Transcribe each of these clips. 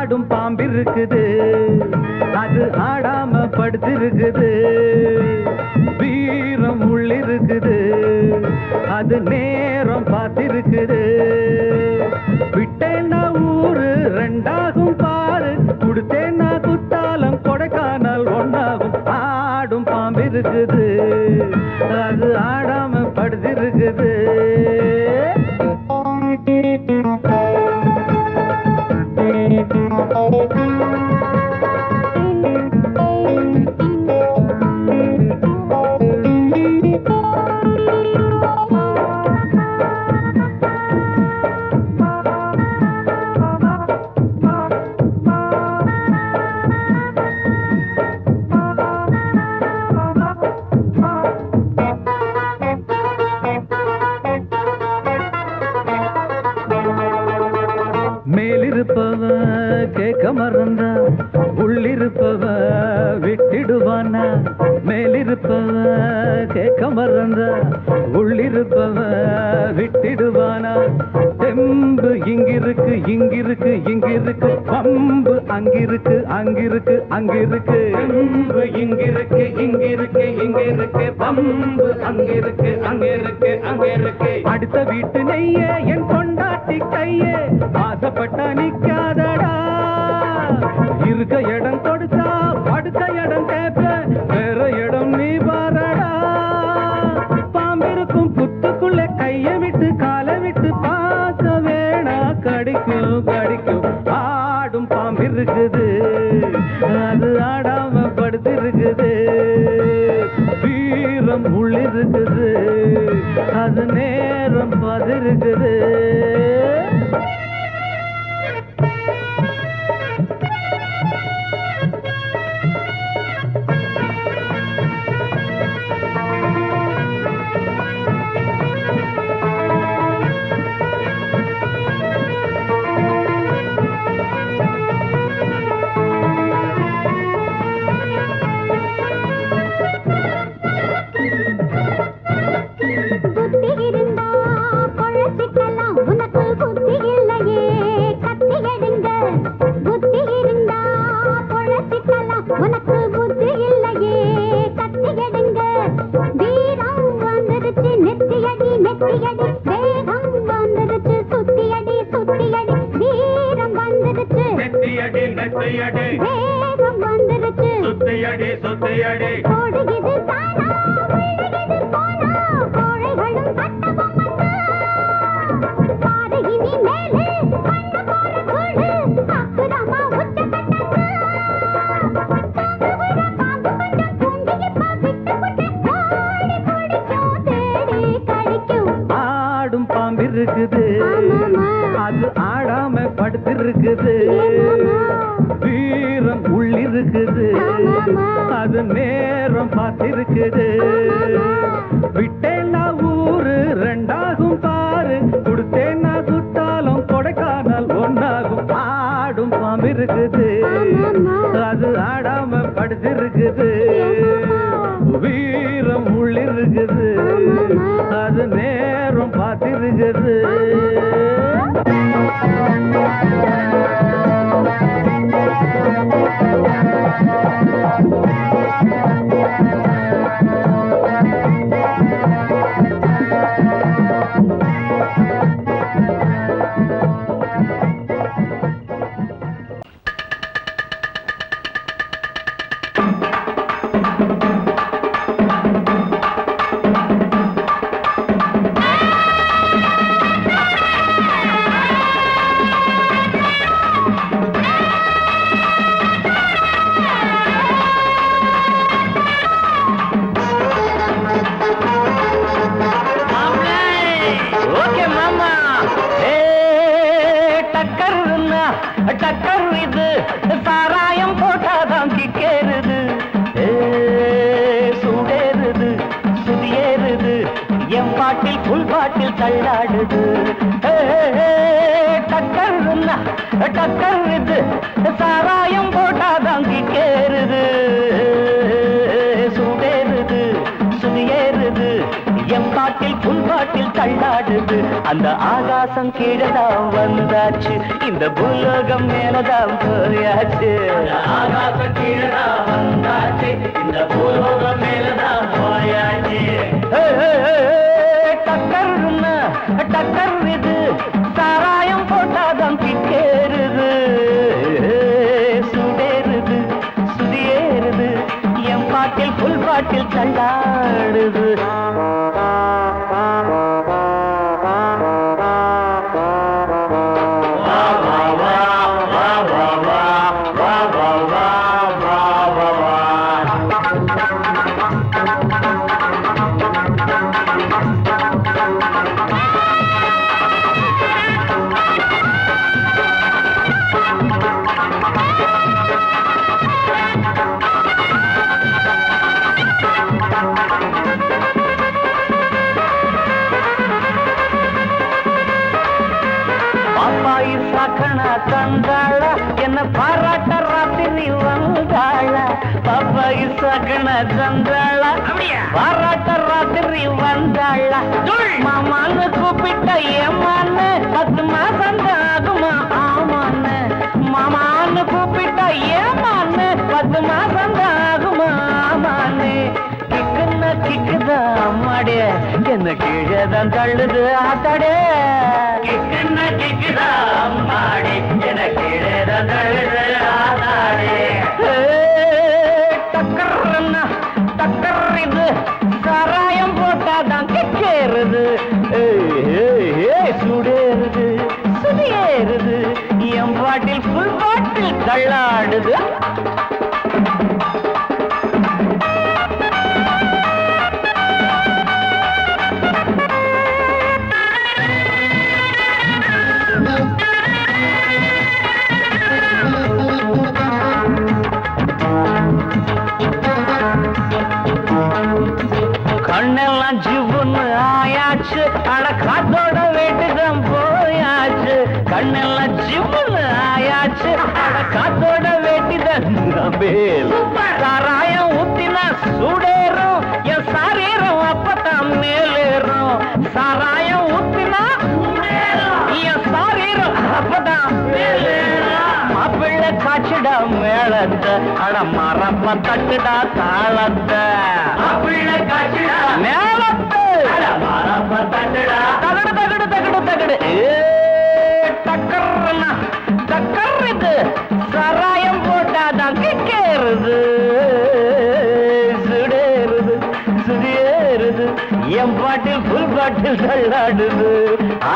ஆடும் பாம்பிருக்குது, அது ஆடாம படுத்திருக்குது. வீரம் உள்ளிருக்குது, அது நேரம் பார்த்திருக்குது. விட்டேன்னா ஊரு ரெண்டாகும் பாரு, கொடுத்தேன்னா குத்தாலம் கொடைக்கானல் ஒன்னாகும். ஆடும் பாம்பிருக்குது, அது ஆடாம படுத்திருக்குது. மேலிருப்பவ கேட்க மறந்தா உள்ளிருப்பவ விட்டிடுவானா. மேலிருப்பவ கேட்க மறந்தா உள்ளிருப்பவ விட்டிடுவானா. தெம்பு இங்கிருக்கு இங்கிருக்கு இங்கிருக்கு, பம்பு அங்கிருக்கு அங்கிருக்கு அங்கிருக்கு. தெம்பு இங்கிருக்கு இங்கிருக்கு இங்கிருக்கு, பம்பு அங்கிருக்கு அங்கிருக்கு அங்கிருக்கு. அடுத்த வீட்டு நெய்ய என் கொண்டாட்டி கையே, ஆசைப்பட்டா நிக்காதடா. இருக்க இடம் கொடுத்தா படுக்க இடம் கேட்ப, வேற இடம் நீ பாரடா. பாம்பிருக்கும் புத்துக்குள்ள கைய விட்டு காலை விட்டு பார்க்க வேணா, கடிக்கும் கடிக்கும். ஆடும் பாம்பிருக்குது, அது ஆடாம படுத்திருக்குது. வீரம் உள்ளிருக்குது, அது நேரம் பதிருக்குது. ஆடும் பாம்பிருக்குது, அது ஆடாம படுத்திருக்குது. வீரம் உள்ளிருக்குது, அது நேரம் பார்த்திருக்குது. விட்டேன்னா ஊரு ரெண்டாகும் பாரு, கொடுத்தேன்னா குத்தாலம் கொடைக்கானல் ஒன்னாகும். ஆடும் பாம்பிருக்குது, அது ஆடாம படுத்திருக்குது. வீரம் உள்ளிருக்குது, அது நேரம் பார்த்திருக்குது. டக்கர் இது சாராயம் போட்டாதான் கிக்கேறுது, சூடேறுது சுதியேறுது, என் பாட்டில் புல் பாட்டில் தள்ளாடுது. டக்கர் இது சாராயம் போட்டாதான் கிக்கேறுது, சூடேறுது சுதியேறுது, என் பாட்டில் புல் பாட்டில் தள்ளாடுது. தள்ளாடுது அந்த ஆகாசம் கீழதான் வந்தாச்சு இந்த பூலோகம் மேலதான் போயாச்சு ஆகாசம் கீழதான் வந்தாச்சு இந்த பூலோகம் மேலதான் போயாச்சு டக்கர்னா டக்கர் இது சாராயம் போட்டாதான் கிட்டேறுது சுடேறுது சுதியேறுது என் பாட்டில் புல் பாட்டில் தள்ளாடுது தந்தாள என்ன பாராட்ட ராத்திரி வந்தாள பாப்பாயி சகன தந்தாள பாராட்ட ராத்திரி வந்தாள மாமான்னு கூப்பிட்ட ஏமான்னு 10 மாசம் ஆகுமா ஆமான்னு மாமான்னு கூப்பிட்ட ஏமான்னு 10 மாசம் ஆகுமா ஆமான்னு கிக்குன்னா கிக்குதா அம்மாடே என்ன கீழேதான் தள்ளுது ஆத்தாடே கிக்குன்னா கிக்குதா அம்மாடே என்ன கீழேதான் தள்ளுது ஆத்தாடே டக்கர்னா டக்கர் இது சாராயம் போட்டாதான் கிக்கேறுது சுடேறுது சுதியேறுது என் பாட்டில் புல் பாட்டில் தள்ளாடுது கண்ணெல்லாம் ஜிவுன்னு ஆயாச்சு அட காத்தோட வீட்டுதான் போயாச்சு கண்ணெல்லாம் ஜிவுன்னு ஆயாச்சு அட காத்தோட வேட்டிதான் சாராயம் ஊத்தினா சூடேறும் என் சாரீரம் அப்பதான் மேலேறும் சாராயம் ஊத்தினா என் சாரீரம் அப்பதான் மாப்பிள்ளை காய்ச்சிடா மேளத்தை அட மரப்ப தட்டுடா தாளத்தை மாப்பிள்ளை காய்ச்சிடா மேளத்தை மரப்ப தட்டுடா தகடு தகடு தகடு தகடு டக்கர்னா டக்கர் இது சாராயம் போட்டாதான் கிக்கேறுது சுடேறுது சுதியேறுது என் பாட்டில் புல் பாட்டில் தள்ளாடுது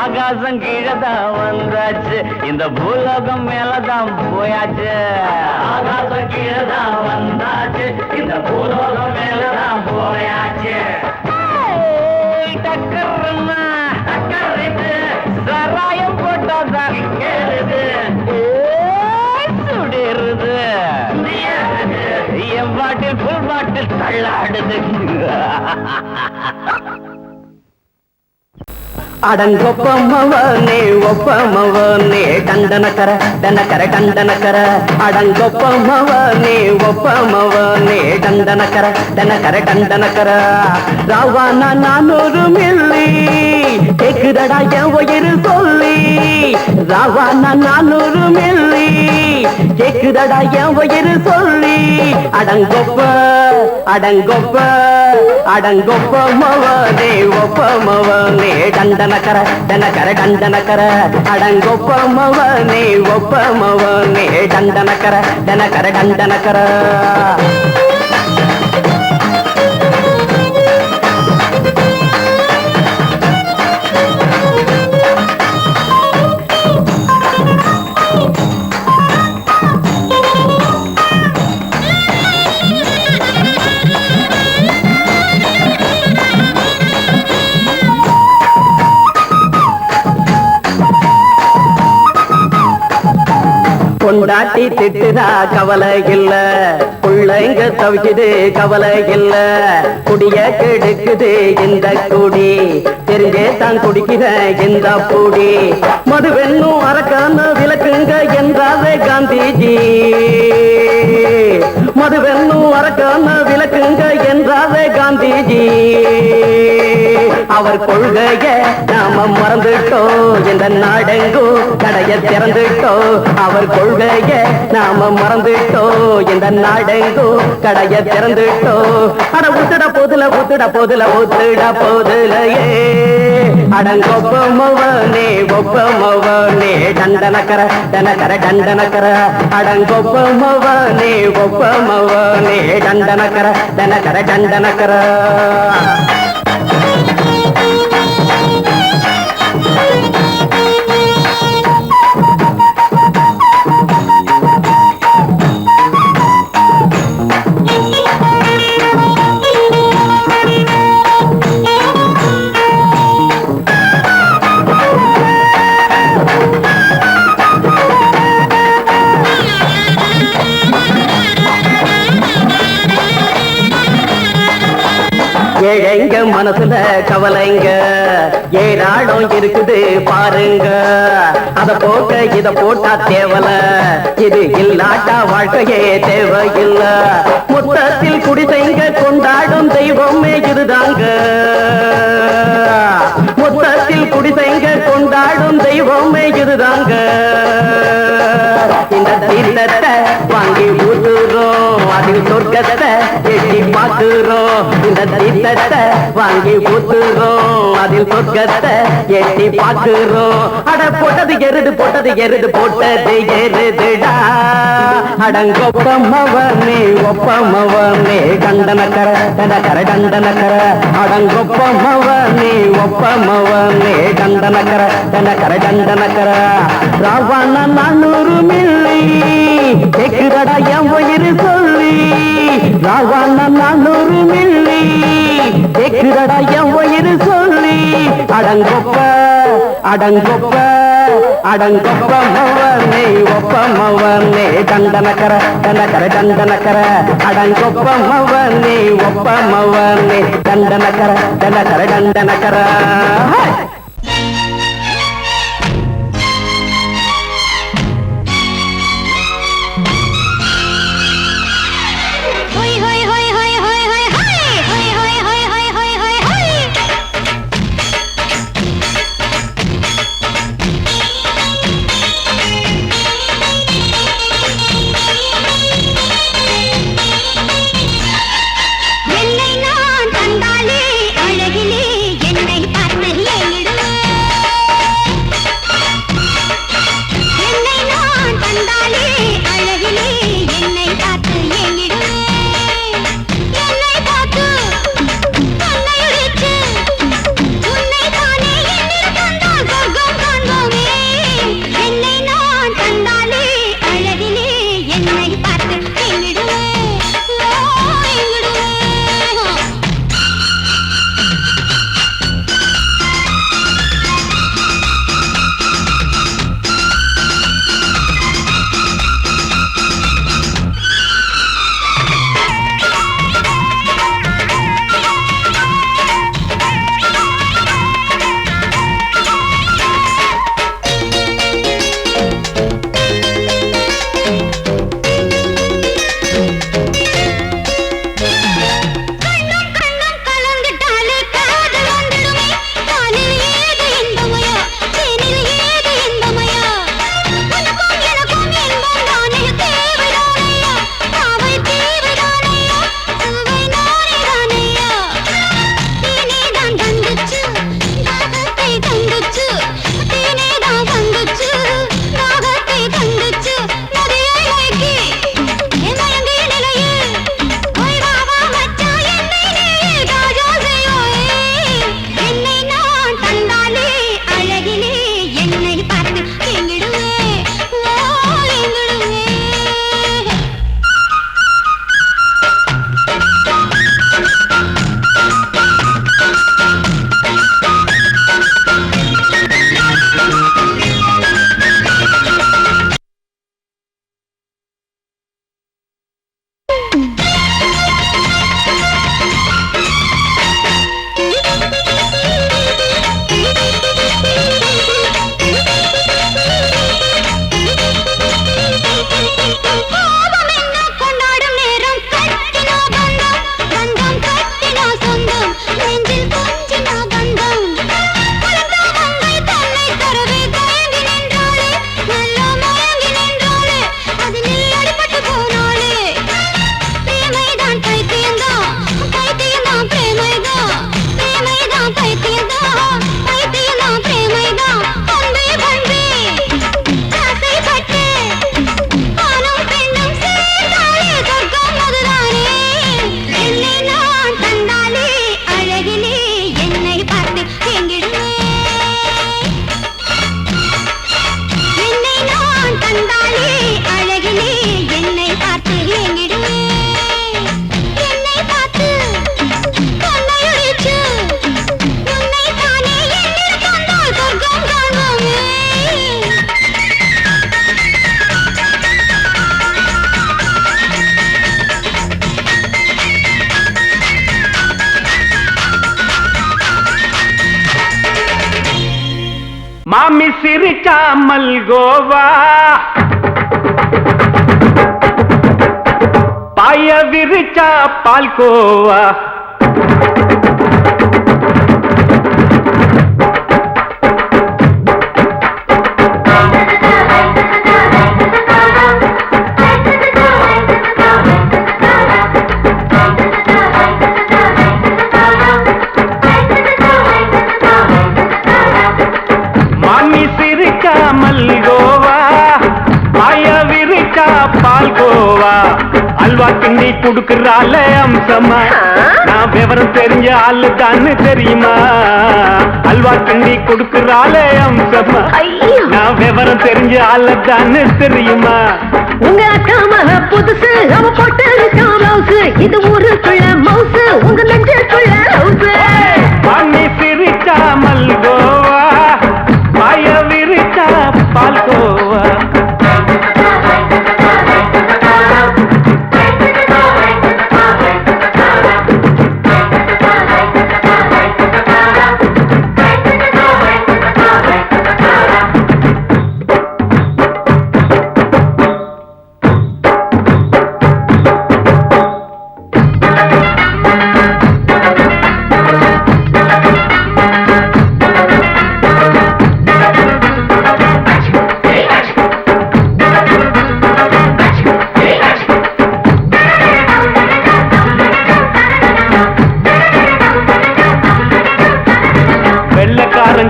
ஆகாசம் கீழதான் வந்தாச்சு இந்த பூலோகம் மேலதான் போயாச்சு ஆகாசம் கீழதான் வந்தாச்சு இந்த பூலோகம் மேலதான் போயாச்சு டக்கர்னா டக்கர் இது சாராயம் போட்டாதான் கிக்கேறுது சுடேறுது என் பாட்டில் புல் பாட்டில் தள்ளாடுது அடங்கொப்பமவனே ஒப்பமவனே டண்டனக்கர டனக்கர டண்டனக்கர அடங்கொப்பமவனே ஒப்பமவனே டண்டனக்கர டனக்கர டண்டனக்கர ராவானா 400 மில்லி கேக்குதடா என் உயிர் சொல்லி ராவானா 400 மில்லி கேக்குதடா என் உயிர் சொல்லி அடங்கொப்ப அடங்கொப்ப அடங்கொப்பமவனே ஒப்பமவனே டண்டனக்கர டனக்கர டண்டனக்கர அடங்கொப்பமவனே ஒப்பமவனே டண்டனக்கர டனக்கர டண்டனக்கர பொண்டாட்டி திட்டுதா கவலை இல்ல புள்ளைங்க தவிக்குது கவலை இல்ல குடிய கெடுக்குது இந்த குடி தெரிஞ்சே தான் குடிக்கிற இந்த பூடி மதுவென்னும் அரக்கான விளக்குங்க என்றாவே காந்திஜி மதுவென்னும் அரக்கான விளக்குங்க என்றாவே காந்திஜி அவர் கொள்கைய நான் நாம மறந்துட்டோம் இந்த நாடெங்கும் கடைய திறந்துட்டோம் அவர் கொள்கைய நாம மறந்துட்டோம் இந்த நாடெங்கும் கடைய திறந்துட்டோம் அட ஊத்துட போதுல ஊத்துடையே அடங்கொப்பமவனே ஒப்பமவனே டண்டனக்கர டனக்கர அடங்கொப்பமவனே ஒப்பமவனே டண்டனக்கர ஏழைங்க மனசுல கவலைங்க ஏராளம் இருக்குது பாருங்க அத போட்ட இத போட்டா தேவல இது இல்லாட்டா வாழ்க்கையே தேவையில்ல மொத்தத்தில் குடிசைங்க கொண்டாடும் தெய்வமே இதுதாங்க மொத்தத்தில் குடிசைங்க கொண்டாடும் தெய்வமே இதுதாங்க இந்த தீர்த்தத்தை வாங்கி ஊத்துறோம் அதில் சொர்க்கத்தை எட்டி பார்க்கிறோம் இந்த தீர்த்தத்தை வாங்கி ஊத்துறோம் அதில் சொர்க்கத்தை எட்டி பார்க்கிறோம் அட போட்டது எருது போட்டது எருதுடா அடங்கொப்பமவனே ஒப்பமவனே டண்டனக்கர அடங்கொப்பமவனே ஒப்பமவனே டண்டனக்கர ராவண 400 மில்லி கேக்குதடா என் உயிர் சொல்லி ராவண 400 மில்லி கேக்குதடா என் உயிர் சொல்லி அடங்கொப்பமவனே ஒப்பமவனே டண்டனக்கர அடங்கொப்பமவனே ஒப்பமவனே டண்டனக்கர என்னை நான் தந்தாலே அழகிலே என்னை பார்த்து ஏறிடும் மாமி சிரிச்சா மல்கோவா பாய விரிச்சா பால்கோவா மாமி சிரிச்சா மல்கோவா பாய விரிச்சா பால்கோவா அல்வா கிண்டி குடுக்கறால அம்சமா நான் விவரம் தெரிஞ்ச ஆளு தான்னு தெரியுமா அல்வா கிண்டி குடுக்கறால அம்சமா நான் விவரம் தெரிஞ்ச ஆளு தான்னு தெரியுமா உங்க அக்கா மக புதுசு அவ போட்டு மவுசு இது ஊருக்குள்ள மவுசு உங்க நெஞ்சுக்குள்ள ஹவுசு மாமி சிரிச்சா மல்கோவா பாய விரிச்சா பால்கோவா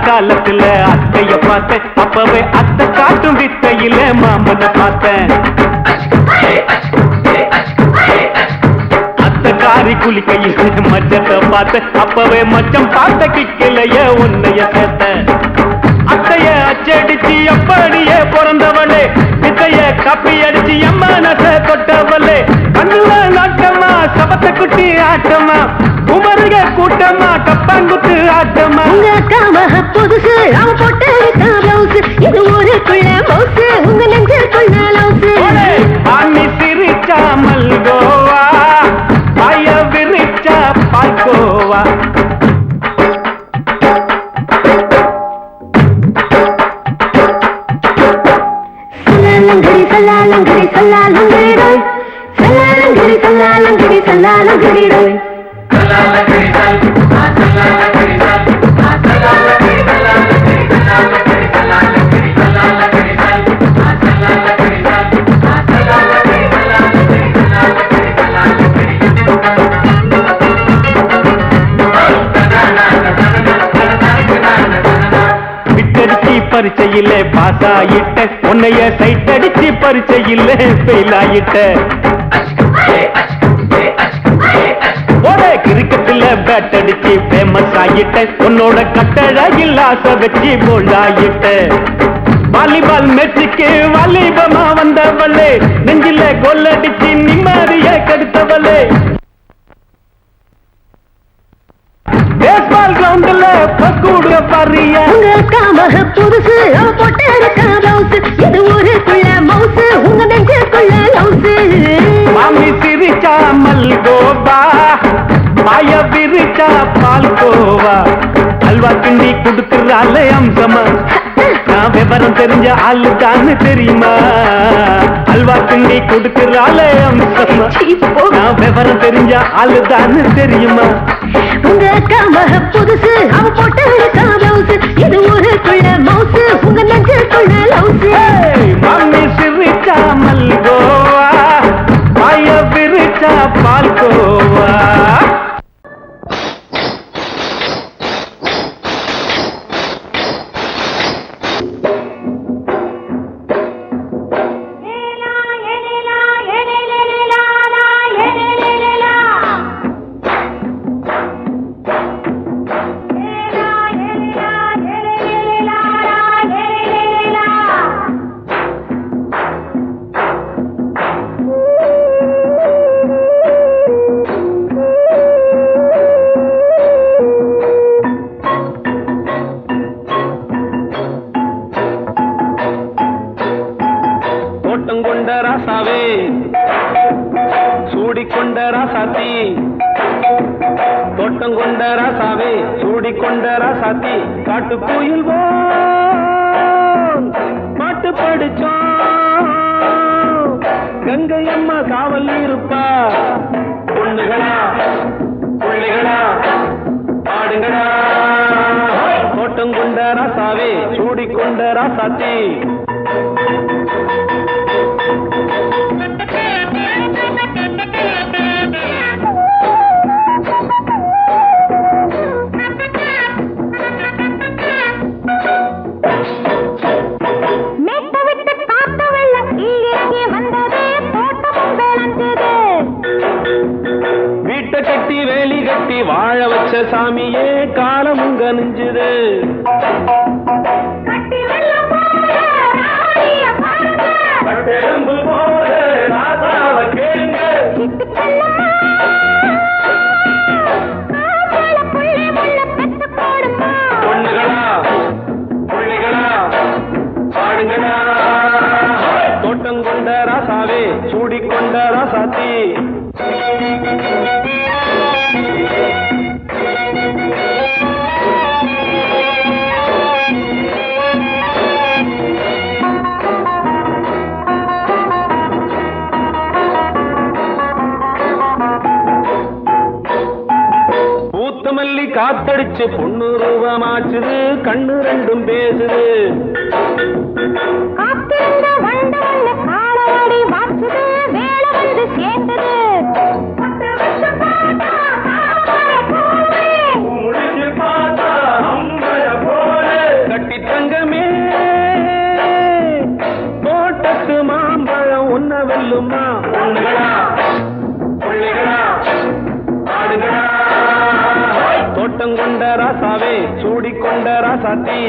காலத்துல அத்தைய பார்த்தேன் அப்பவே அத்தை காட்டும் வித்தையில மாமனை பார்த்தேன் அத்தை காரி குளிக்கையில் மச்சத்தை பார்த்தேன் அப்பவே மச்சம் பார்த்த கிக்கலைய உன்னைய சேர்த்தேன் அத்தைய அச்சடிச்சு அப்படியே பிறந்தவளே வித்தைய கப்பி அடிச்சு எம்மனச தொட்டவளே கண்ணுல நாட்டமா சபத்தை குட்டி ஆட்டமா குமருக கூட்டமா கப்பாங்குத்து ஆட்டமா உங்க அக்கா மக புதுசு அவ போட்டு மவுசு இது ஊருக்குள்ள மவுசு உங்க நெஞ்சுக்குள்ள லவுசு மாமி சிரிச்சா மல்கோவா பாய விரிச்சா பால்கோவா சல்லாலங்கடி சல்லாலங்கடி ரோய் சல்லாலங்கடி சல்லாலங்கடி சல்லாலங்கடி ரோய் பரீட்சையில பாஸ் ஆயிட்ட உன்னைய சைட் அடிச்சு பரீட்சையில ஃபெயில் ஆயிட்ட கிரிக்கெட்ல பேட் அடிச்சு ஃபேமஸ் ஆயிட்ட உன்னோட கட்டழகில் ஆசை வச்சு போல்ட் ஆயிட்ட வாலிபால் மேட்சுக்கு வாலிபமா வந்தவளே நெஞ்சில கோல் அடிச்சு நிம்மதிய கெடுத்தவளே பேஸ்பால் கிரவுண்ட்ல பக்கூடுற பாரியா உங்க அக்கா மக புதுசு அவ போட்டு மவுசு இது ஊருக்குள்ள மவுசு உங்க நெஞ்சுக்குள்ள லவுசு மாமி சிரிச்சா மல்கோவா பாய விரிச்சா பால்கோவா அல்வா கிண்டி குடுக்கறால அம்சமா நான் விவரம் தெரிஞ்ச ஆளு தான்னு தெரியுமா அல்வா கிண்டி குடுக்கறால அம்சமா நான் விவரம் தெரிஞ்ச ஆளு தான்னு தெரியுமா உங்க அக்கா மக புதுசு அவ போட்டு மவுசு இது ஊருக்குள்ள மவுசு உங்க நெஞ்சுக்குள்ள லவுசு மாமி சிரிச்சா மல்கோவா பாய விரிச்சா பால்கோவா சூடிக்கொண்ட ராசாத்தி தோட்டம் கொண்ட ராசாவே சூடிக்கொண்ட ராசாத்தி காட்டு கோயில் படிச்சோம் கங்கை அம்மா காவல் இருப்பா பொண்ணுகளா பிள்ளைகளா ஆடுங்களா தோட்டம் கொண்ட ராசாவே சூடிக்கொண்ட ராசாத்தி வீட்டை கட்டி வேலி கட்டி வாழ வச்ச சாமியே காலமும் கனிஞ்சுது பொண்ணுகளா பிள்ளைகளா ஆடுங்களா தோட்டம் கொண்ட ராசாவே சூடிக்கொண்ட ராசாத்தி பூத்தமல்லி காத்தடிச்சு பொண்ணு ரூபமாச்சுது கண்ணு ரெண்டும் பேசுது கட்டி தங்கமே தோட்டத்து மாம்பழம் உன்ன வெல்லுமா பொண்ணுகளா பிள்ளைகளா ஆடுகளா தோட்டம் கொண்ட ராசாவே சூடிக்கொண்ட ராசாத்தி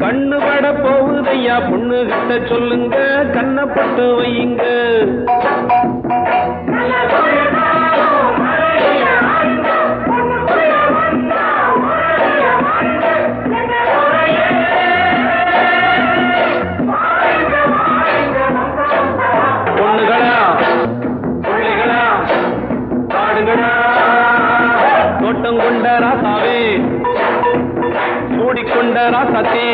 கண்ணு பட போகுதையா பொண்ணு கிட்ட சொல்லுங்க கண்ணப்பட்டு வையுங்க பொண்ணுகளா பிள்ளைகளா ஆடுங்களா தோட்டம் கொண்ட ராசாவே சூடிக்கொண்ட ராசாத்தி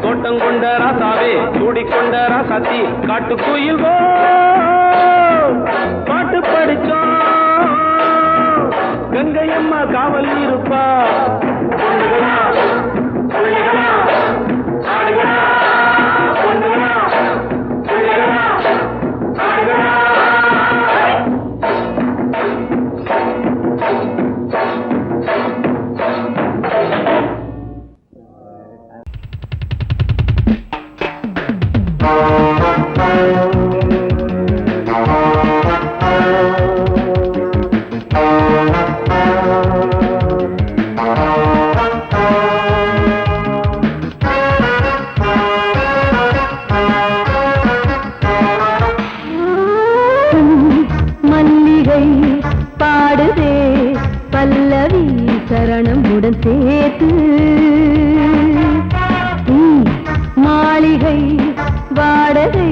தோட்டம் கொண்ட ராசாவே சூடிக்கொண்ட ராசாத்தி காட்டுக்குயில் பாட்டு படிச்சோம் கங்கை அம்மா காவல் இருப்பா பொண்ணுகளா பிள்ளைகளா ஆடுகளா பொண்ணுகளா பிள்ளைகளா ஆடுகளா மல்லிகை பாடுதே பல்லவி சரணமுடன் சேர்த்து மாளிகை வாடகை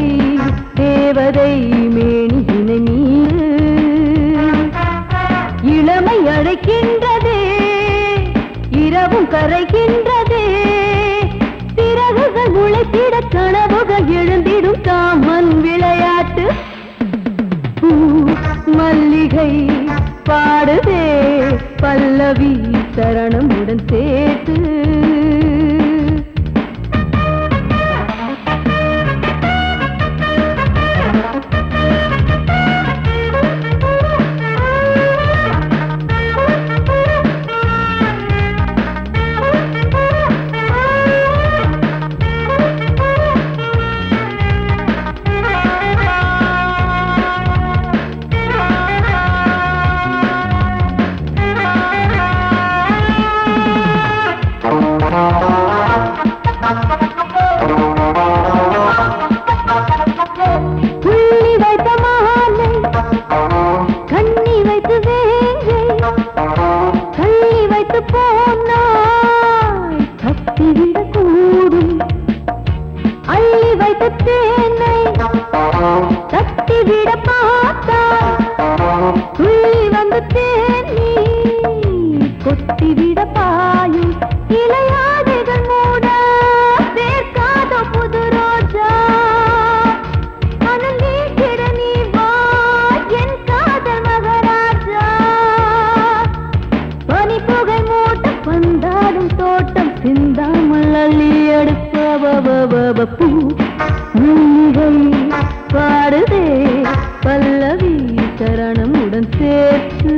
தேவதை மேனியினை நீ இளமை அழைக்கின்றதே இரவும் கரைகின்றதே சிறகுகள் முளைத்திட கனவுகள் எழுந்திடும் காமன் விளையாட்டு மல்லிகை பாடுதே பல்லவி சரணமுடன் சேர்த்து வைத்த தேனை தட்டிவிட பார்த்தா துள்ளி வந்து தேனி கொட்டிவிட பாயும் இளையாதைகள் மூட சேர்க்காத புது ரோஜா மணல் நீக்கிட நீ வா என் காதல் மகராஜா பனி புகை மூட்ட பந்தாடும் தோட்டம் சிந்தாமல் அள்ளி எடுக்க பூ மல்லிகை பாடுதே பல்லவி சரணம் உடன் சேர்த்து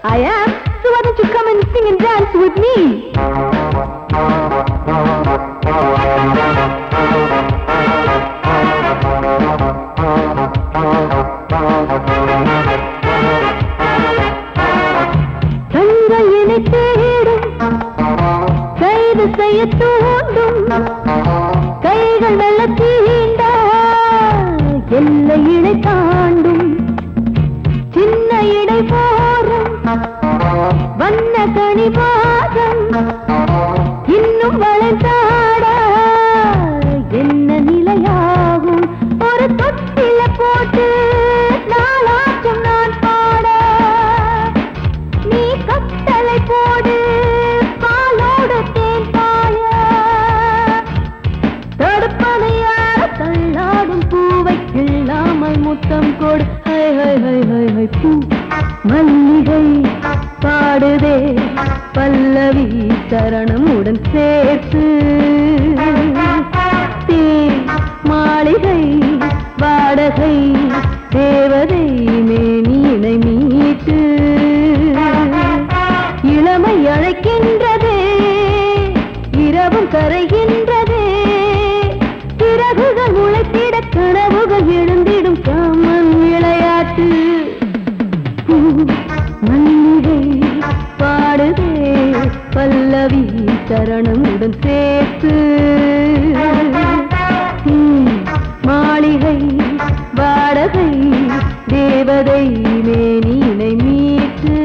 I am, so why don't you come and sing and dance with me? தங்கையினை தேடும் கைது செய்ய தூண்டும் கைகள் வெள்ள தீண்ட எல்லை இணை தாண்டும் சின்ன இடை போரும் வண்ண கனிபாதம் இன்னும் வளைந்தாட என்ன நிலையாகும் ஒரு தொட்டில போட்டு நாளாச்சும் நான் பாட நீ கட்டளை போடு பாலோடு தேன் பாய தடுப்பதையார தள்ளாடும் பூவை கிள்ளாமல் முத்தம் கொடு high high high high high பூ மல்லிகை பாடுதே பல்லவி சரணம் உடன் சேர்த்து மாளிகை வாடகை தேவதை மேனியினை மீட்டு இளமை அழைக்கின்றதே இரவும் கரைகின்றதே சிறகுகள் உழைத்திட கனவுகள் எழுந்திடும் காமன் விளையாட்டு மல்லிகை பாடுதே பல்லவி சரணம் உடன் சேர்த்து மாளிகை வாடகை தேவதை மேனியினை மீட்டு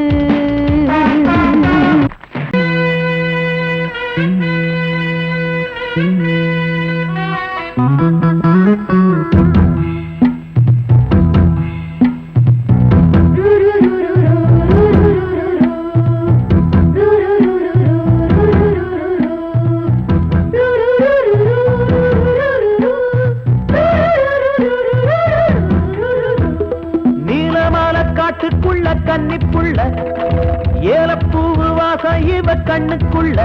காட்டுக்குள்ள கன்னிப்புள்ள ஏலப்பூவு வாசம் இவ கண்ணுக்குள்ள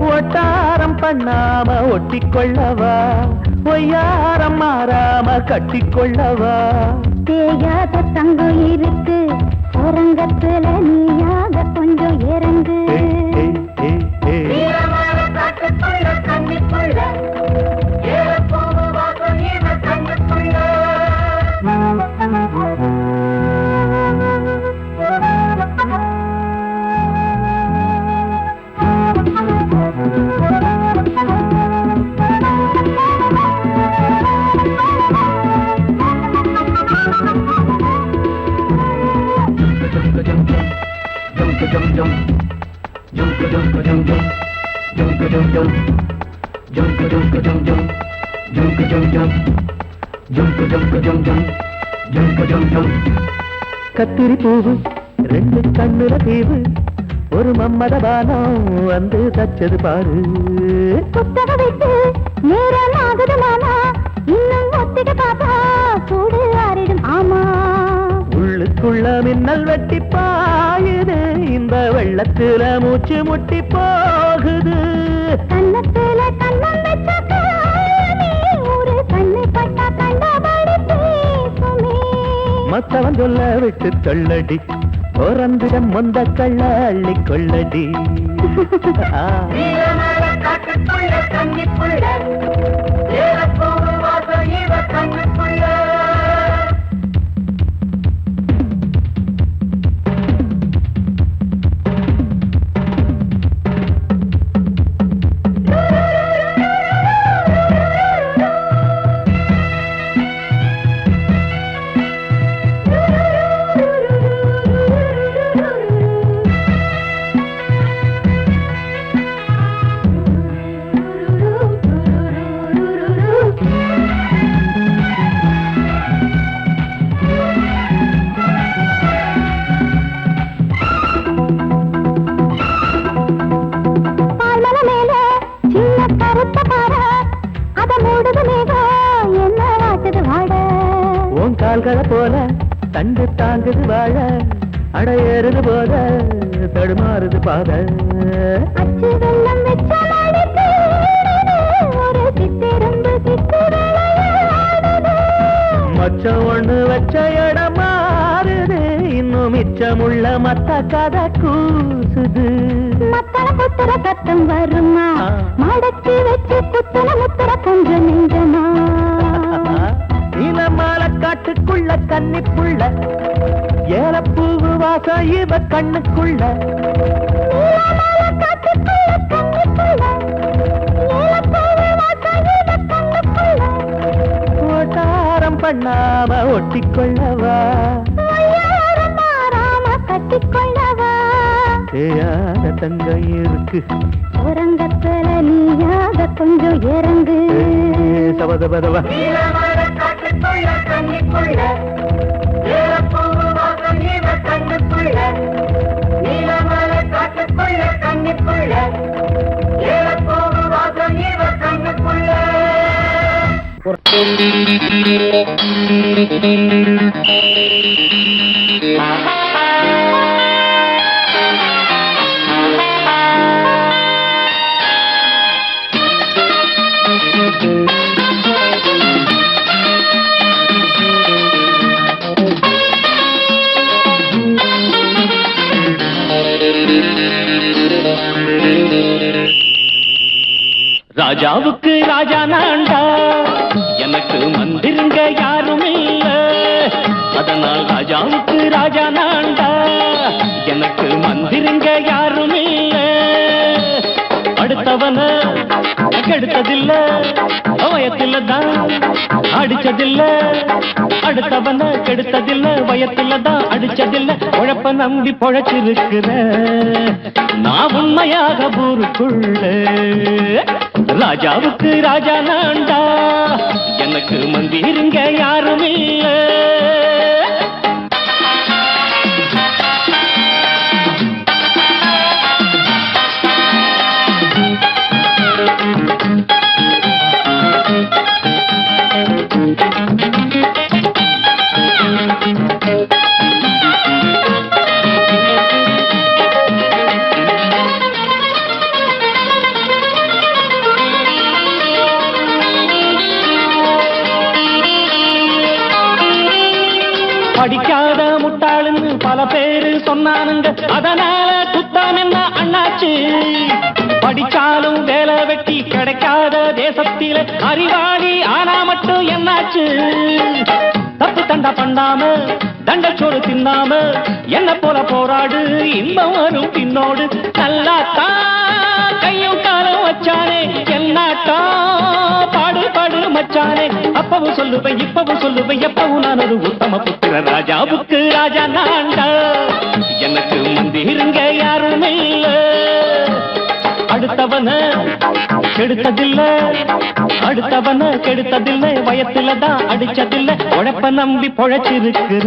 ஒட்டாரம் பண்ணாம ஒட்டிக்கொள்ளவா பொய்யாரம் மாறாம கட்டிக்கொள்ளவா தேயாத தங்கம் இருக்கு உறங்கத்துல நீயாக கொஞ்சம் இறங்கு கத்திரி பூவு ரெண்டு கண்ணுல தீவு ஒரு மம்மதபானம் வந்து தச்சது பாரு புத்தக வைத்து நேரம் ஆகுது மாமா இன்னும் ஒத்திக பாப்பா சூடு ஆறிடும் ஆமா உள்ளுக்குள்ள மின்னல் வெட்டி பாயுது இந்த வெள்ளத்துல மூச்சு முட்டி போகுது கண்ணத்துல கண்ணம் வச்சாக்க ஒரு கண்ணு பட்டா கண்டபடி பேசுமே மத்தவன் சொல்ல விட்டு தள்ளடி பிறந்திடம் மொந்த கள்ள அள்ளி கொள்ளடி கன்னிப்புள்ள ஏறப்போகு வாசம் இவ கண்ணுக்குள்ள கால்களை போல தண்டு தாங்குது வாழ அடையேறுது போத தடுமாறுது பாத அச்சு வெள்ளம் வெச்ச ஒரு சித்திரம்பு மச்சம் ஒண்ணு வச்ச இடம் மாறுது இன்னும் மிச்சமுள்ள மத்த கதை கூசுது மத்தன புத்திர சத்தம் வருமா மடக்கி வச்சு குத்தன முத்திர கொஞ்சம் நெஞ்சமா நீலமால காட்டுக்குள்ள கன்னிப்புள்ள ஏலப்பூவு வாசம் இவ கண்ணுக்குள்ள ஓட்டாரம் பண்ணாம ஒட்டிக்கொள்ளவா கட்டிக்கொள்ளவா தேயாத தங்கம் இருக்கு உறங்கத்துல நீயாக கொஞ்சம் இறங்கு சபதபதவா ராஜாவுக்கு ராஜா நான்டா எனக்கு மந்திருங்க யாரும் இல்ல அதனால் ராஜாவுக்கு ராஜா நான்டா எனக்கு மந்திருங்க யாரும் இல்ல அடுத்தவன கெடுத்ததில்ல வயத்தில தான் அடிச்சதில்ல அடுத்தவன கெடுத்ததில்ல வயத்தில தான் அடிச்சதில்ல உழப்ப நம்பி பொழைச்சிருக்கிற நான் உண்மையாக ஊருக்குள்ள ராஜாவுக்கு ராஜா நான்டா எனக்கு மந்திருங்க யாரும் இல்ல படிக்காத முட்டாளுன்னு பல பேரு சொன்னானுங்க அதனால குத்தம் என்ன அண்ணாச்சு படிச்சாலும் வேலை வெட்டி கிடைக்காத தேசத்தில அறிவாளி ஆனா மட்டும் என்னாச்சு தப்பு தண்டா பண்ணாம தண்டச்சோறு தின்னாம என்ன போல போராடு இன்பம் வரும் பின்னோடு நல்லாத்தான் கையும் காலம் வச்சானே என்னாட்டா பாடு பாடு மச்சானே அப்பவும் சொல்லுவேன் இப்பவும் சொல்லுவேன் எப்பவும் நான் ஒரு உத்தம புத்திர ராஜாவுக்கு ராஜா நான்டா எனக்கு மந்திருங்க யாரும் இல்ல அடுத்தவன கெடுத்ததில்ல அடுத்தவன கெடுத்ததில்ல வயத்தில தான் அடிச்சதில்ல உழைப்ப நம்பி பொழைச்சிருக்கிற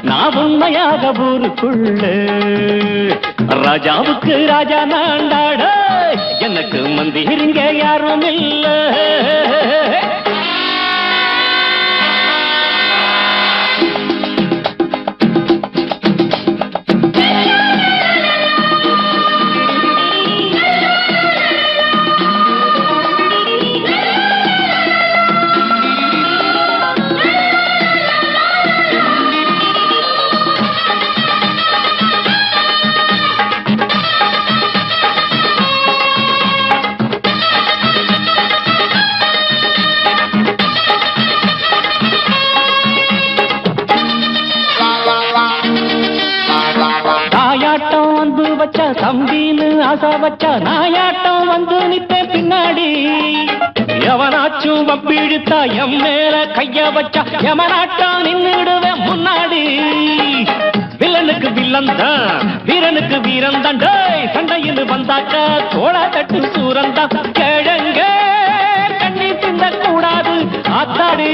நான் உண்மையாக ஊருக்குள்ள ராஜாவுக்கு ராஜா நான்டாட எனக்கு மந்திருங்க யாரும் இல்ல வச்சா நாயாட்டம் வந்து நித்தேன் பின்னாடி. எவனாச்சும் வப்பிழுத்தா எம் மேல கைய வச்சா எவனாட்டம் நின்னுடுவேன் முன்னாடி. வில்லனுக்கு வில்லன் தான், வீரனுக்கு வீரன் தான். சண்டையில் வந்தாக்கா தோள தட்டு சூரன் தான். கிழங்க கண்ணி திந்த கூடாது, ஆத்தாடி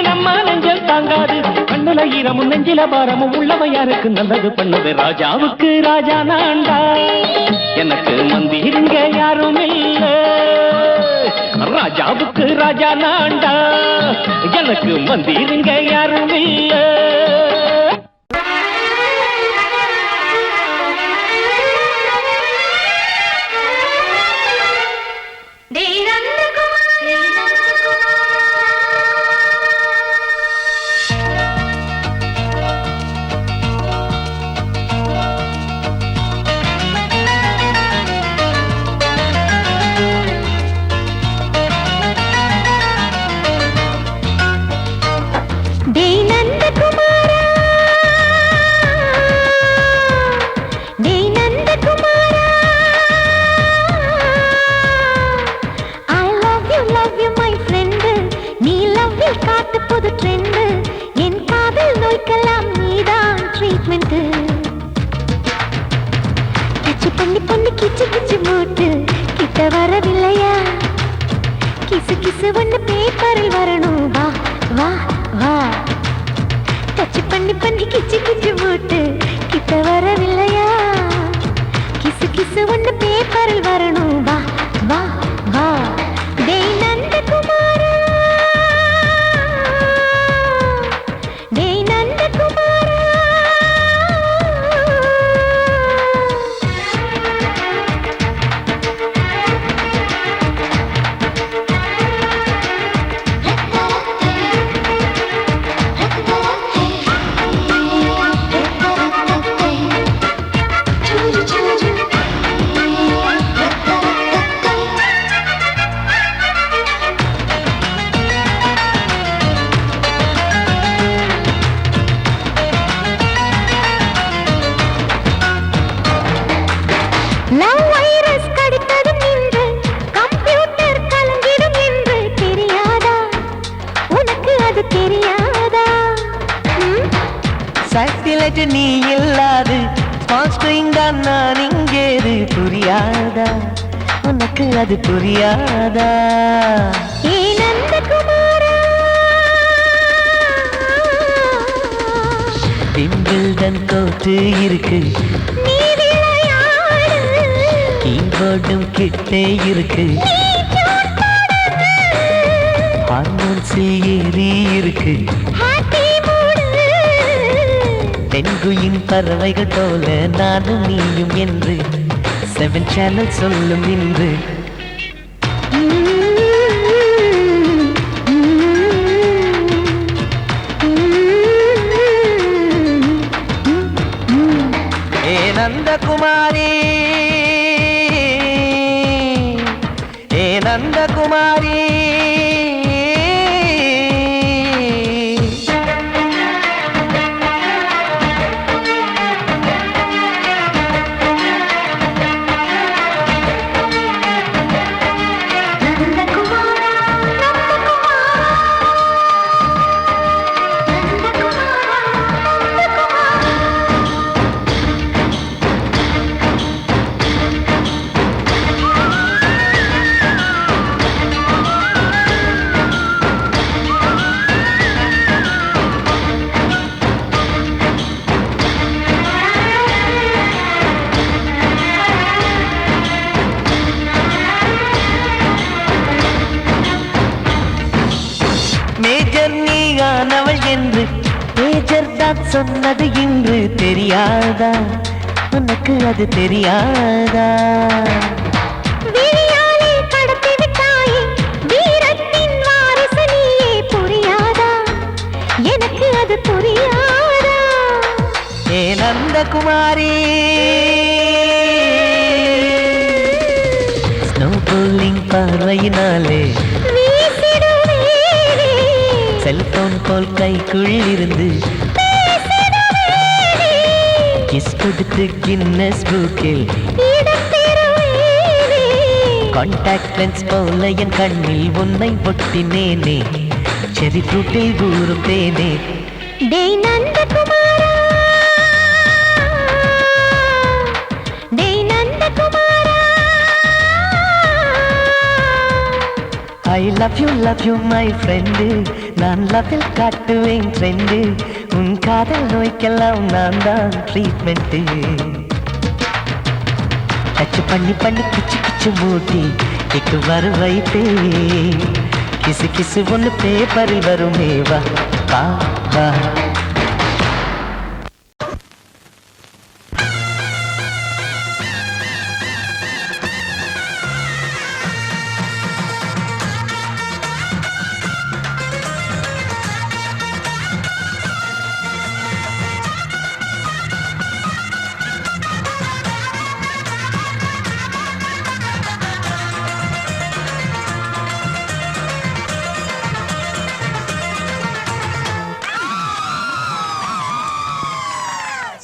நம்ம நெஞ்சல் தாங்காது. கண்ணுல ஈரமும் நெஞ்சில பாரமும் உள்ளவன் யாருக்கு நல்லது பண்ணது. ராஜாவுக்கு ராஜா நான்டா, எனக்கு மந்திருங்க யாரும் இல்ல. ராஜாவுக்கு ராஜா நான்டா, எனக்கு மந்திருங்க யாரும் இல்ல. கிச்சு கிச்சு மூட்டு கிட்ட வரவில்லையா? கிசு கிசு ஒண்ணு பேப்பரில் வரணும். வா வா வா, டச் பண்ணி பண்ணி கிச்சு கிச்சு மூட்டு கிட்ட வரவில்லையா? கிசு கிசு ஒண்ணு பேப்பரில் வரணும். வா வா வா, டேய் நந்தகுமாரா, டேய் நந்தகுமாரா. நீ இல்லாது நான் இங்கேது புரியாதா? உனக்கு அது புரியாதா? ஏ நந்தகுமாரா, பிம்பிள்டன் கோட்டு இருக்கு, நீ விளையாடு, கீபோர்டும் கிட்டே இருக்கு, ஹார்மோன்ஸில் ஏறி இருக்கு, பெண்குயின் பறவைகள் போல நானும் நீயும் என்று 7 சேனல் சொல்லும் இன்று. ஏ நந்தகுமாரி, ஏ நந்தகுமாரி, என்று மேஜர் தான் சொன்னது இன்று தெரியாதா? உனக்கு அது தெரியாதா? விழியாலே கடத்தி விட்டாயே வீரத்தின் வாரிசு நீயே, புரியாதா? எனக்கு அது புரியாதா? ஏ நந்தகுமாரி, ஸ்னோ போலிங் பார்வையினாலே செல்போன் போல் கைக்குள் இருந்து கிஸ் கொடுத்து கின்னஸ் புக்கில் இடம் பெறுவேன். கான்டாக்ட் லென்ஸ் போல என் கண்ணில் உன்னை ஒட்டினேனே செரி ஃப்ரூட்டில் ஊறும் தேனே டேய் நந்தகுமாரா டேய் நந்தகுமாரா I love you my friend நான் லவ்வில் காட்டுவேன் ட்ரெண்டு உன் காதல் நோய்க்கெல்லாம் நான் தான் ட்ரீட்மெண்ட் டச் பண்ணி பண்ணி கிச்சு கிச்சு மூட்டி கிக்கு வர வைத்தே கிசு கிசு ஒன்று பேப்பரில் வருமே வா வா வா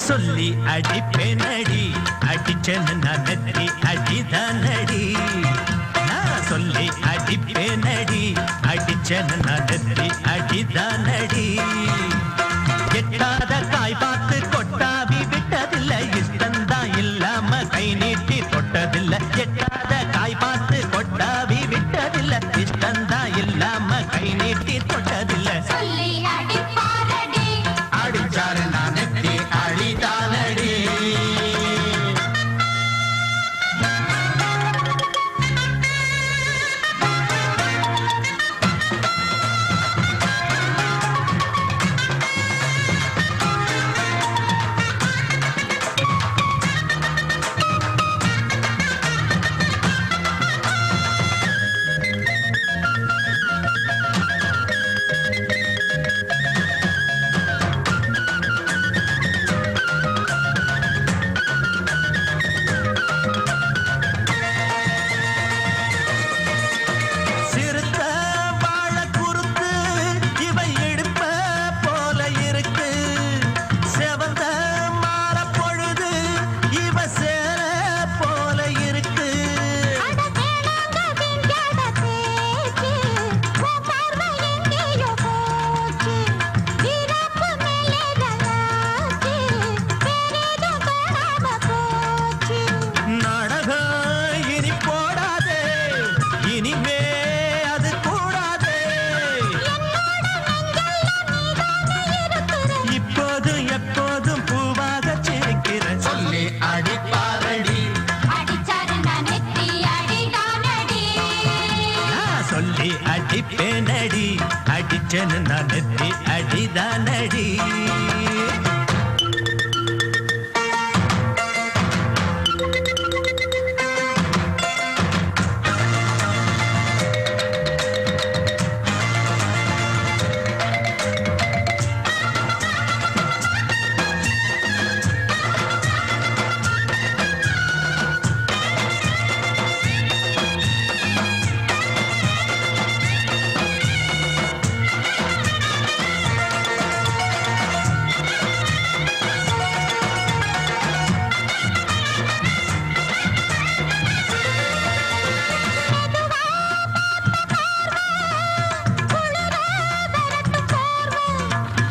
சொல்லி அடிப்பேனடி அடிச்சேன்னு நான் நெத்தி அடிதானடி நான் சொல்லி அடிப்பேனடி அடிச்சேன்னு நான் நெத்தி அடிதானடி எட்டாத காய் பார்த்து கொட்டாவி விட்டதில்லை இஷ்டந்தான் இல்லாம கை நீட்டி தொட்டதில்லை எட்டாத காய் பார்த்து கொட்டாவி விட்டதில்லை இஷ்டந்தான் இல்லாம கை நீட்டி தொட்டதில்லை சொல்லி அடிப்பாரடி அடிச்சாரு நான் நெத்தி அடிதானடி சிறுத்த வாழ குறுத்து இவை எடுப்ப போல இருக்கு செவந்த மாற பொழுது இவ சேர போல இருக்கு அட வேணாங்க திங்காத பேச்சு உன் பார்வை எங்கேயோ போச்சு வீரப்பு மேலே கலாச்சு வேறேதும் காணாம போச்சு நாடகம் இனி போடாதே இனிமே அது கூடாதே இப்போதும் எப்போதும் பூவாக சிரிக்கிற சொல்லி அடிப்பாரடி அடிச்சாரு நான் நெத்தி அடிதானடி நான் சொல்லி அடிப்பேனடி அடிச்சேன்னு நான் நெத்தி அடிதானடி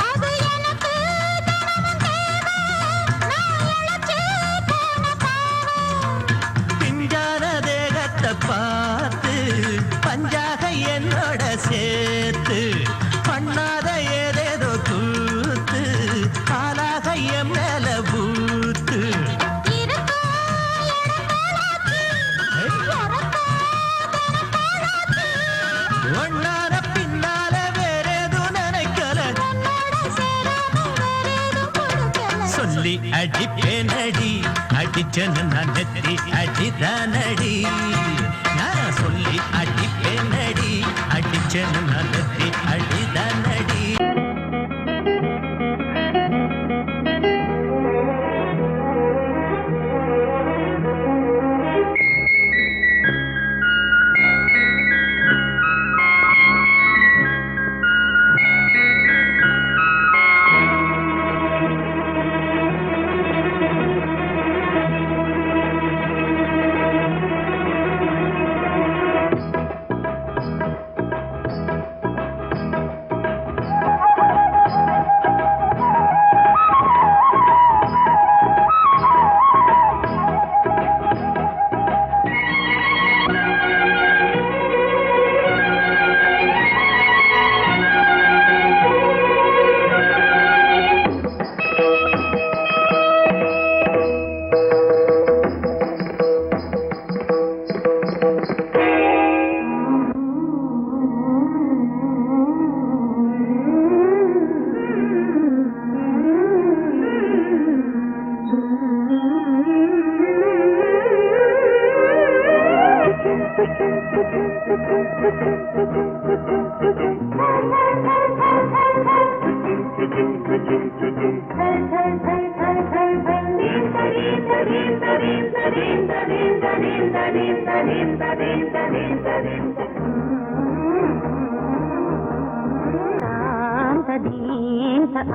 அது எனக்கு பிஞ்சான தேகத்தை பார்த்து பஞ்சாக என்னோட சேர்த்து பண்ணாத ஏதேதோ கூத்து ஆளாக என் மேல பூத்து ஒன்னார பின்னால வேறேதும் நினைக்கல சொல்லி அடிப்பேனடி அடிச்சேன்னு நான் நெத்தி அடிதானடி நான் சொல்லி அடிப்பேனடி அடிச்சேன்னு நான் நெத்தி அடிதானடி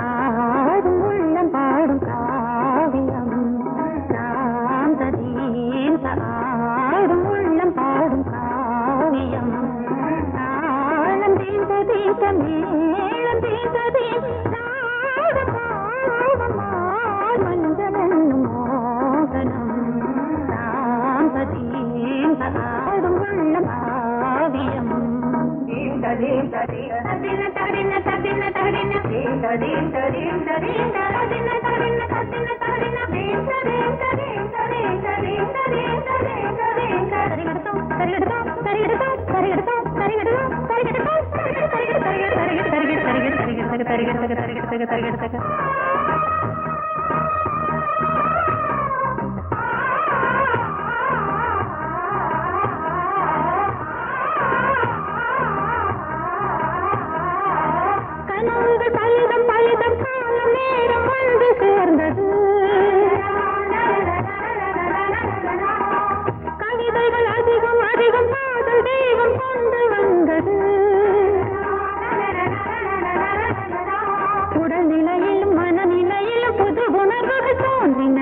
ஆடும் உள்ளம் பாடும் காவியம் ஆடும் உள்ளம் பாடும் காவியம் தாளம் தீந்த தீந்த மேளம் தீந்த தீந்த மஞ்சளும் மோகனம் ஆடும் உள்ளம் காவியம் பலிதம் பலிதம் காலம் நேரம் வந்து சேர்ந்தது கவிதைகள் அதிகம் அதிகம் காதல் தெய்வம் கொண்டு வந்தது உடல்நிலையிலும் மனநிலையிலும் புது உணர்வுகள் தோன்றின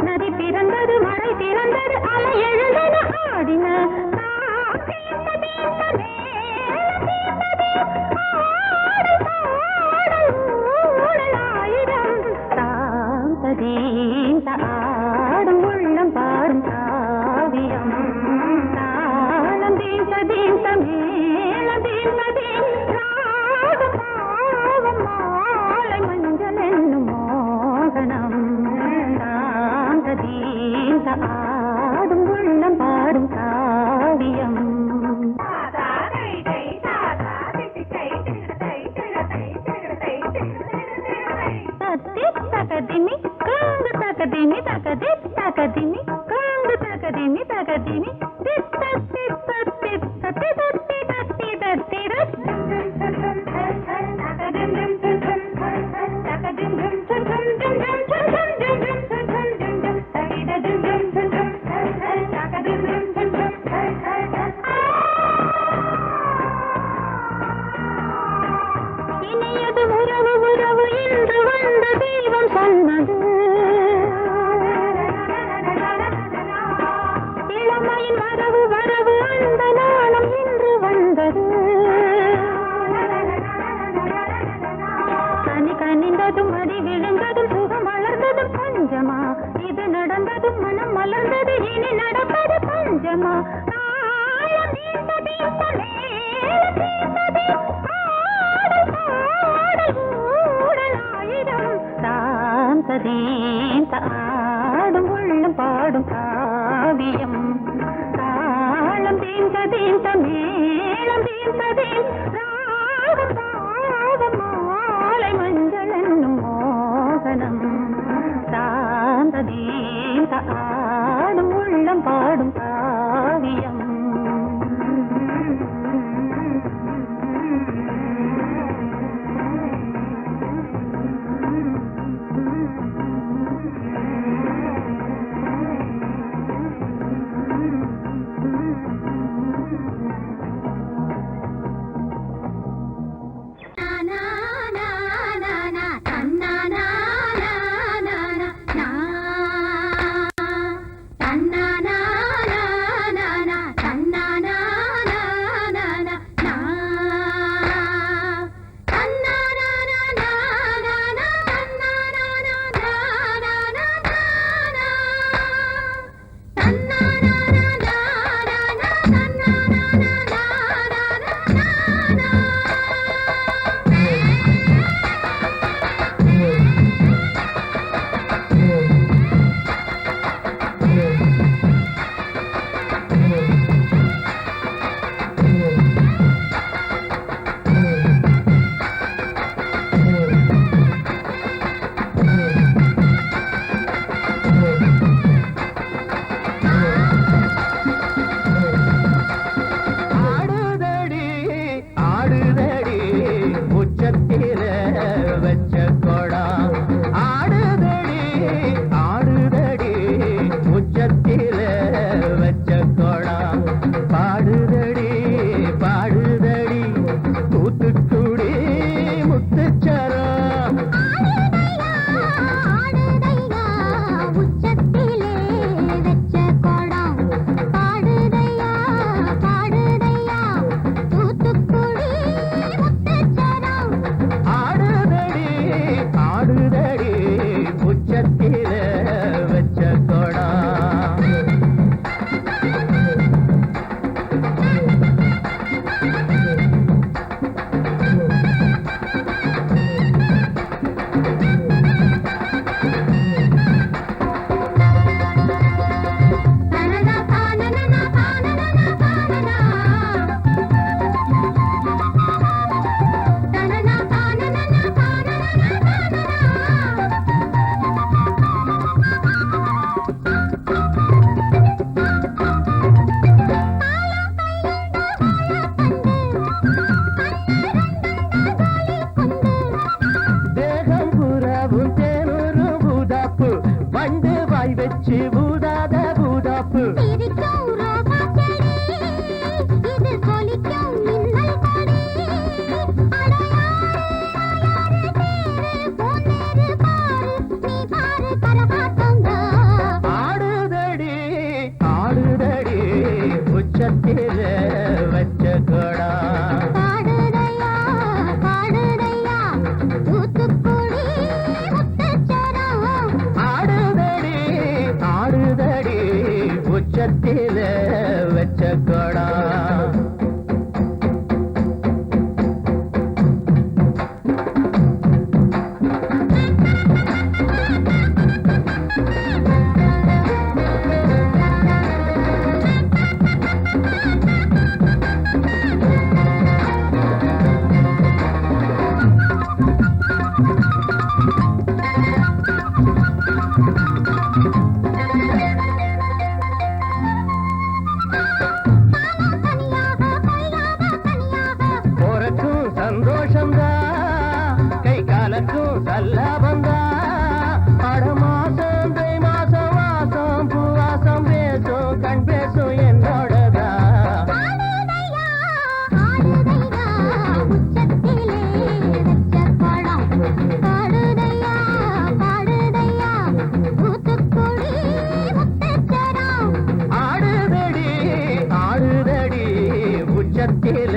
நதி பிறந்தது மழை பிறந்தது அலை எழுந்தது ஆடின ஆடும் உள்ளம் பாடும் காவியம் தாளம் தீந்த தீந்த மேளம் தீந்த தீந்த மாலை மஞ்சள் என்னும் மோகனம் தாந்த தீந்த ஆடும் உள்ளம் பாடும் காவியம் தகதினி காங்கு தகதினி தகதி தகதினி காங்கு தகதினி தகதினி தித்த தித்த தித்த தித்தி தத்தி தத்தி இனியது உறவு உறவு என்று வந்த தெய்வம் சொன்னது இளமையின் வரவு வரவு அந்த நாளும் இன்று வந்தது கனி கனிந்ததும் அடி விழுந்ததும் சுகம் வளர்ந்ததும் பஞ்சமா இது நடந்ததும் மனம் மலர்ந்தது இனி நடப்பது பஞ்சமா ஆடும் உள்ளம் பாடும் காவியம் தாளம் தீந்த தீந்த மேளம் தீந்த தீந்த மாலை மஞ்சள் என்னும் மோகனம் தாந்த தீந்த ஆடும் உள்ளம் பாடும் காவியம் ஆடுதடி பாடுதடி தூத்துக்குடி முத்துச்சரம் உச்சத்திலே வெச்ச கோடம் பாடுதையா பாடுதையா தூத்துக்குடி முத்துச்சரம் ஆடுதடி ஆடுதடி உச்சத்தில வச்ச கொடம் தனனா தானனா தானனா தானனா தனனா தானனா தானனா தேகம் புறாவும் தேனூரும் பூதாப்பு வண்டு வாய் வச்சு பூதாத பூதாப்பு சிரிக்கும் ரோசா செடி இது சொலிக்கும் மின்னல் கொடி அடையாறு தேரு பொன்னேரு பாரு நீ பாரு கரகாட்டங்க ஆடுதடி ஆடுதடி உச்சத்தில வச்ச கொடம் பாடுதையா பாடுதையா தூத்துக்குடி முத்துச்சரம் ஆடுதடி ஆடுதடி உச்சத்தில வச்ச கொடம் தனியாக கையாக தனியாக போறக்கும் சந்தோஷம்தான் கை காலக்கும் சல்லாபந்தான் அட மாசம் தை மாசம் வாசம் பூவாசம் பேசும் கண் பேசும் என்னோடதான் ஆடுதையா ஆடுதையா உச்சத்திலே வெச்ச கோடம் பாடுதையா பாடுதையா தூத்துக்குடி முத்துச்சரம் ஆடுதடி ஆடுதடி உச்சத்தில